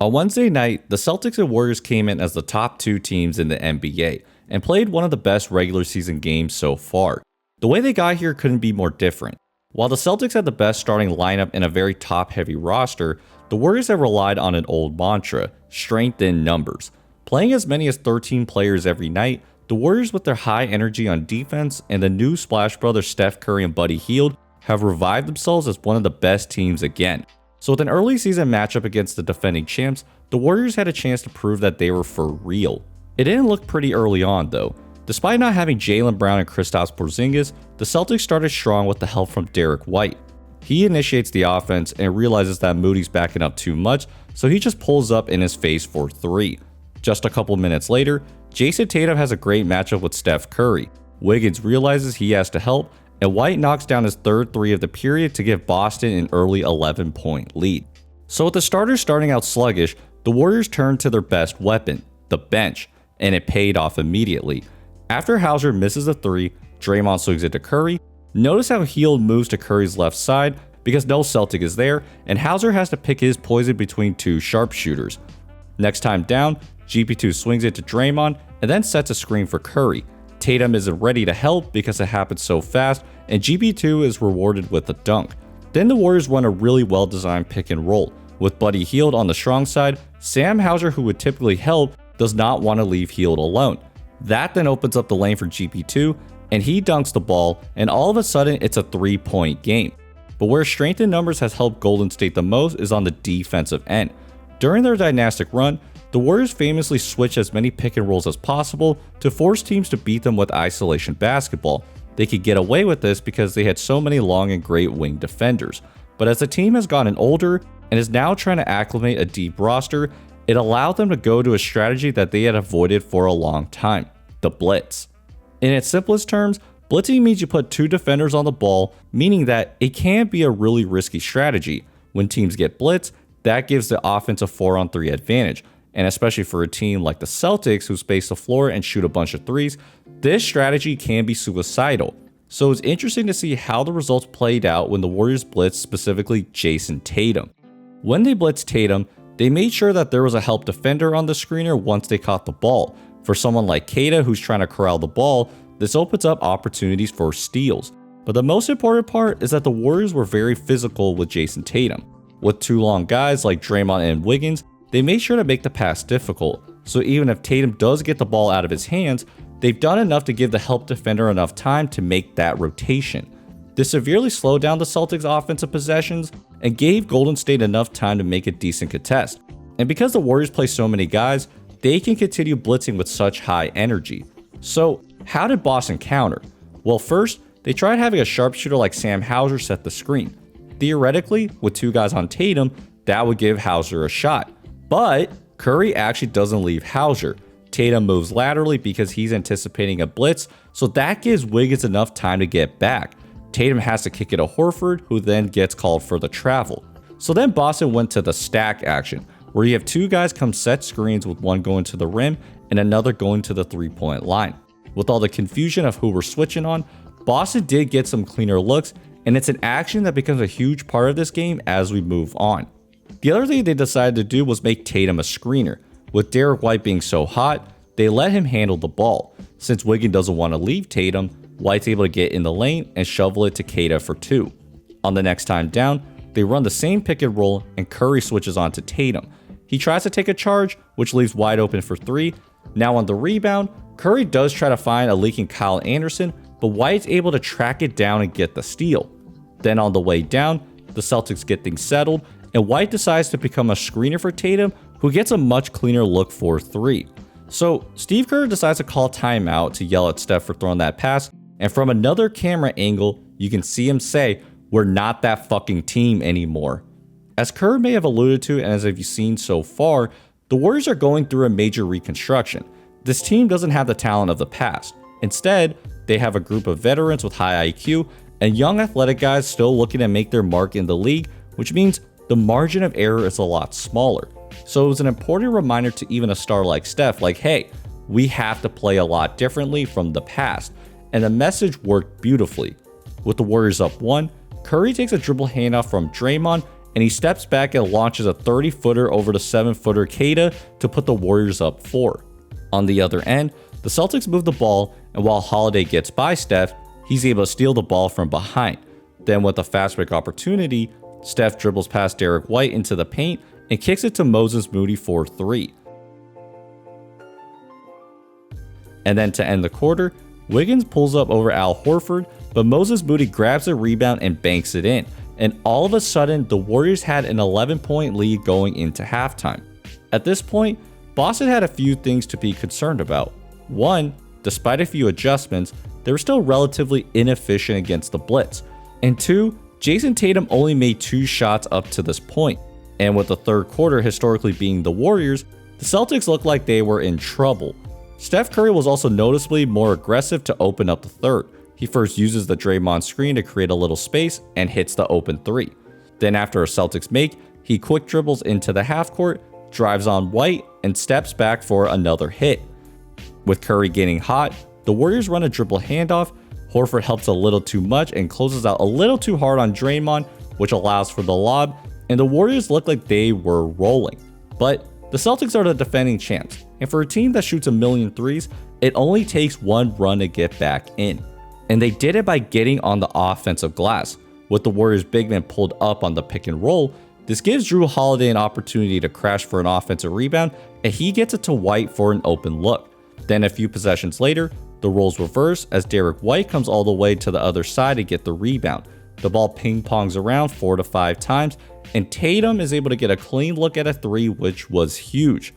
On Wednesday night, the Celtics and Warriors came in as the top two teams in the NBA and played one of the best regular season games so far. The way they got here couldn't be more different. While the Celtics had the best starting lineup and a very top-heavy roster, the Warriors have relied on an old mantra: strength in numbers. Playing as many as 13 players every night, the Warriors, with their high energy on defense and the new Splash Brothers Steph Curry and Buddy Hield, have revived themselves as one of the best teams again. So with an early season matchup against the defending champs, the Warriors had a chance to prove that they were for real. It didn't look pretty early on though. Despite not having Jaylen Brown and Kristaps Porzingis, the Celtics started strong with the help from Derek White. He initiates the offense and realizes that Moody's backing up too much, so he just pulls up in his face for 3. Just a couple minutes later, Jason Tatum has a great matchup with Steph Curry. Wiggins realizes he has to help, and White knocks down his third 3 of the period to give Boston an early 11-point lead. So with the starters starting out sluggish, the Warriors turned to their best weapon, the bench, and it paid off immediately. After Hauser misses a 3, Draymond swings it to Curry. Notice how Hield moves to Curry's left side because no Celtic is there, and Hauser has to pick his poison between 2 sharpshooters. Next time down, GP2 swings it to Draymond and then sets a screen for Curry. Tatum isn't ready to help because it happened so fast, and GP2 is rewarded with a dunk. Then the Warriors run a really well-designed pick and roll. With Buddy Hield on the strong side, Sam Hauser, who would typically help, does not want to leave Hield alone. That then opens up the lane for GP2, and he dunks the ball, and all of a sudden it's a 3-point game. But where strength in numbers has helped Golden State the most is on the defensive end. During their dynastic run, the Warriors famously switch as many pick and rolls as possible to force teams to beat them with isolation basketball. They could get away with this because they had so many long and great wing defenders. But as the team has gotten older and is now trying to acclimate a deep roster, it allowed them to go to a strategy that they had avoided for a long time: the blitz. In its simplest terms, blitzing means you put 2 defenders on the ball, meaning that it can be a really risky strategy. When teams get blitzed, that gives the offense a 4-on-3 advantage, and especially for a team like the Celtics who space the floor and shoot a bunch of 3s, this strategy can be suicidal. So it's interesting to see how the results played out when the Warriors blitzed specifically Jason Tatum. When they blitzed Tatum, they made sure that there was a help defender on the screener once they caught the ball. For someone like Kata who's trying to corral the ball, this opens up opportunities for steals. But the most important part is that the Warriors were very physical with Jason Tatum. With 2 long guys like Draymond and Wiggins, they made sure to make the pass difficult. So even if Tatum does get the ball out of his hands, they've done enough to give the help defender enough time to make that rotation. This severely slowed down the Celtics' offensive possessions and gave Golden State enough time to make a decent contest. And because the Warriors play so many guys, they can continue blitzing with such high energy. So how did Boston counter? Well, first, they tried having a sharpshooter like Sam Hauser set the screen. Theoretically, with 2 guys on Tatum, that would give Hauser a shot. But Curry actually doesn't leave Hauser. Tatum moves laterally because he's anticipating a blitz, so that gives Wiggins enough time to get back. Tatum has to kick it to Horford, who then gets called for the travel. So then Boston went to the stack action, where you have 2 guys come set screens with one going to the rim and another going to the 3-point line. With all the confusion of who we're switching on, Boston did get some cleaner looks, and it's an action that becomes a huge part of this game as we move on. The other thing they decided to do was make Tatum a screener. With Derek White being so hot, they let him handle the ball. Since Wiggins doesn't want to leave Tatum, White's able to get in the lane and shovel it to Kata for 2. On the next time down, they run the same pick and roll and Curry switches on to Tatum. He tries to take a charge, which leaves White open for 3. Now on the rebound, Curry does try to find a leaking Kyle Anderson, but White's able to track it down and get the steal. Then on the way down, the Celtics get things settled, and White decides to become a screener for Tatum, who gets a much cleaner look for 3. So Steve Kerr decides to call timeout to yell at Steph for throwing that pass, and from another camera angle, you can see him say, "We're not that fucking team anymore." As Kerr may have alluded to, and as you've seen so far, the Warriors are going through a major reconstruction. This team doesn't have the talent of the past. Instead, they have a group of veterans with high IQ and young athletic guys still looking to make their mark in the league, which means the margin of error is a lot smaller. So it was an important reminder to even a star like Steph, like, hey, we have to play a lot differently from the past. And the message worked beautifully. With the Warriors up 1, Curry takes a dribble handoff from Draymond and he steps back and launches a 30-footer over the 7-footer Keita to put the Warriors up 4. On the other end, the Celtics move the ball, and while Holiday gets by Steph, he's able to steal the ball from behind. Then with a fast break opportunity, Steph dribbles past Derek White into the paint and kicks it to Moses Moody for 3. And then to end the quarter, Wiggins pulls up over Al Horford, but Moses Moody grabs the rebound and banks it in. And all of a sudden, the Warriors had an 11-point lead going into halftime. At this point, Boston had a few things to be concerned about. One, despite a few adjustments, they were still relatively inefficient against the blitz. And 2, Jason Tatum only made 2 shots up to this point. And with the third quarter historically being the Warriors, the Celtics looked like they were in trouble. Steph Curry was also noticeably more aggressive to open up the third. He first uses the Draymond screen to create a little space and hits the open 3. Then after a Celtics make, he quick dribbles into the half court, drives on White, and steps back for another hit. With Curry getting hot, the Warriors run a dribble handoff. Horford helps a little too much and closes out a little too hard on Draymond, which allows for the lob, and the Warriors look like they were rolling. But the Celtics are the defending champs, and for a team that shoots a million threes, it only takes one run to get back in. And they did it by getting on the offensive glass. With the Warriors big man pulled up on the pick and roll, this gives Drew Holiday an opportunity to crash for an offensive rebound, and he gets it to White for an open look. Then a few possessions later, the roles reverse as Derek White comes all the way to the other side to get the rebound. The ball ping-pongs around 4 to 5 times, and Tatum is able to get a clean look at a 3, which was huge.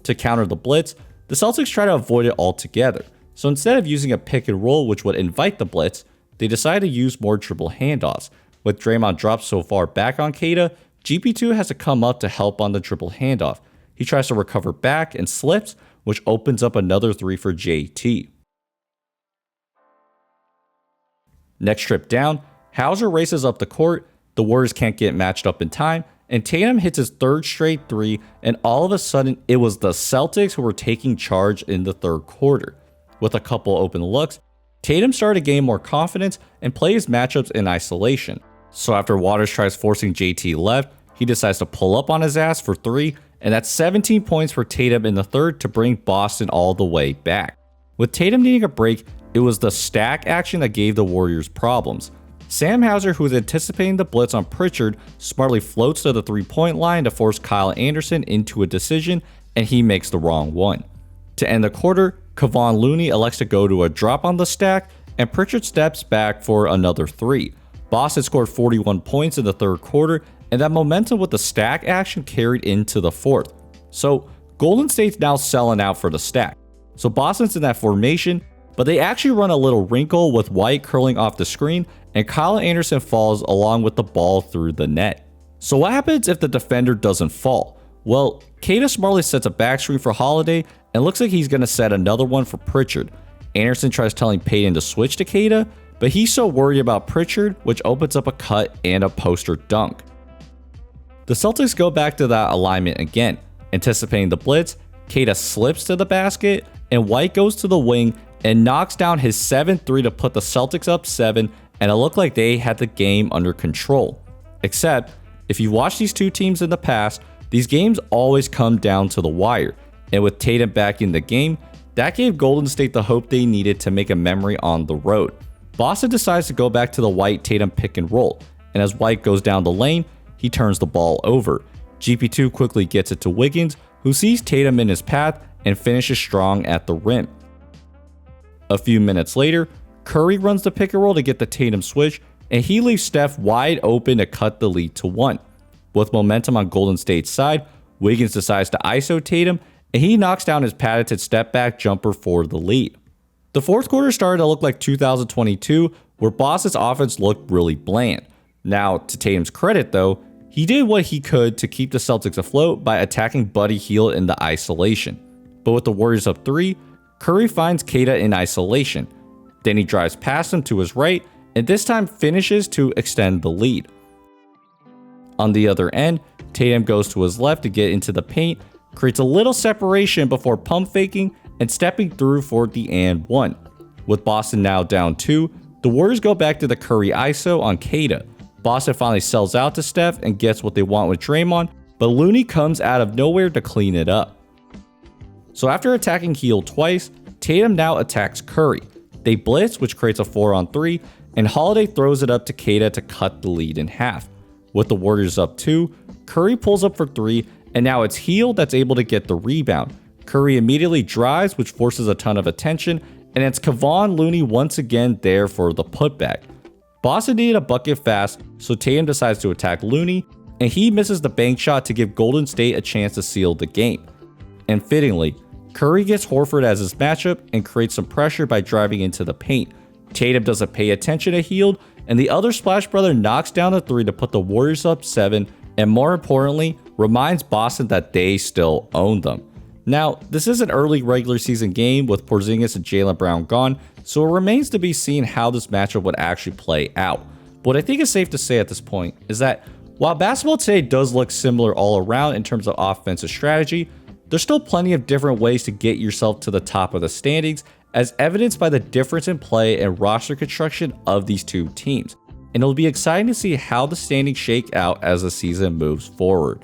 To counter the blitz, the Celtics try to avoid it altogether. So instead of using a pick and roll which would invite the blitz, they decide to use more dribble handoffs. With Draymond dropped so far back on Keita, GP2 has to come up to help on the dribble handoff. He tries to recover back and slips, which opens up another 3 for JT. Next trip down, Hauser races up the court, the Warriors can't get matched up in time, and Tatum hits his 3rd straight 3, and all of a sudden it was the Celtics who were taking charge in the 3rd quarter. With a couple open looks, Tatum started to gain more confidence and play his matchups in isolation. So after Waters tries forcing JT left, he decides to pull up on his ass for 3, and that's 17 points for Tatum in the 3rd to bring Boston all the way back. With Tatum needing a break, it was the stack action that gave the Warriors problems. Sam Hauser, who was anticipating the blitz on Pritchard, smartly floats to the 3-point line to force Kyle Anderson into a decision, and he makes the wrong one. To end the quarter, Kevon Looney elects to go to a drop on the stack, and Pritchard steps back for another 3. Boston scored 41 points in the 3rd quarter, and that momentum with the stack action carried into the 4th. So Golden State's now selling out for the stack. So Boston's in that formation, but they actually run a little wrinkle with White curling off the screen, and Kyle Anderson falls along with the ball through the net. So what happens if the defender doesn't fall? Well, Keita smartly sets a back screen for Holiday, and looks like he's going to set another one for Pritchard. Anderson tries telling Payton to switch to Keita, but he's so worried about Pritchard, which opens up a cut and a poster dunk. The Celtics go back to that alignment again. Anticipating the blitz, Keita slips to the basket, and White goes to the wing and knocks down his 7-3 to put the Celtics up 7, and it looked like they had the game under control. Except, if you've watched these two teams in the past, these games always come down to the wire, and with Tatum back in the game, that gave Golden State the hope they needed to make a memory on the road. Boston decides to go back to the White-Tatum pick and roll, and as White goes down the lane, he turns the ball over. GP2 quickly gets it to Wiggins, who sees Tatum in his path and finishes strong at the rim. A few minutes later, Curry runs the pick and roll to get the Tatum switch, and he leaves Steph wide open to cut the lead to 1. With momentum on Golden State's side, Wiggins decides to ISO Tatum, and he knocks down his patented step-back jumper for the lead. The 4th quarter started to look like 2022, where Boston's offense looked really bland. Now, to Tatum's credit though, he did what he could to keep the Celtics afloat by attacking Buddy Hield in the isolation. But with the Warriors up 3, Curry finds Keita in isolation. Then he drives past him to his right, and this time finishes to extend the lead. On the other end, Tatum goes to his left to get into the paint, creates a little separation before pump faking and stepping through for the and 1. With Boston now down 2, the Warriors go back to the Curry ISO on Keita. Boston finally sells out to Steph and gets what they want with Draymond, but Looney comes out of nowhere to clean it up. So after attacking Heel twice, Tatum now attacks Curry. They blitz, which creates a 4-on-3, and Holiday throws it up to Keita to cut the lead in half. With the Warriors up 2, Curry pulls up for 3, and now it's Heel that's able to get the rebound. Curry immediately drives, which forces a ton of attention, and it's Kevon Looney once again there for the putback. Boston needed a bucket fast, so Tatum decides to attack Looney, and he misses the bank shot to give Golden State a chance to seal the game. And fittingly, Curry gets Horford as his matchup and creates some pressure by driving into the paint. Tatum doesn't pay attention to Hield, and the other Splash Brother knocks down a 3 to put the Warriors up 7, and more importantly, reminds Boston that they still own them. Now, this is an early regular season game with Porzingis and Jaylen Brown gone, so it remains to be seen how this matchup would actually play out. But what I think is safe to say at this point is that while basketball today does look similar all around in terms of offensive strategy, there's still plenty of different ways to get yourself to the top of the standings, as evidenced by the difference in play and roster construction of these two teams. And it'll be exciting to see how the standings shake out as the season moves forward.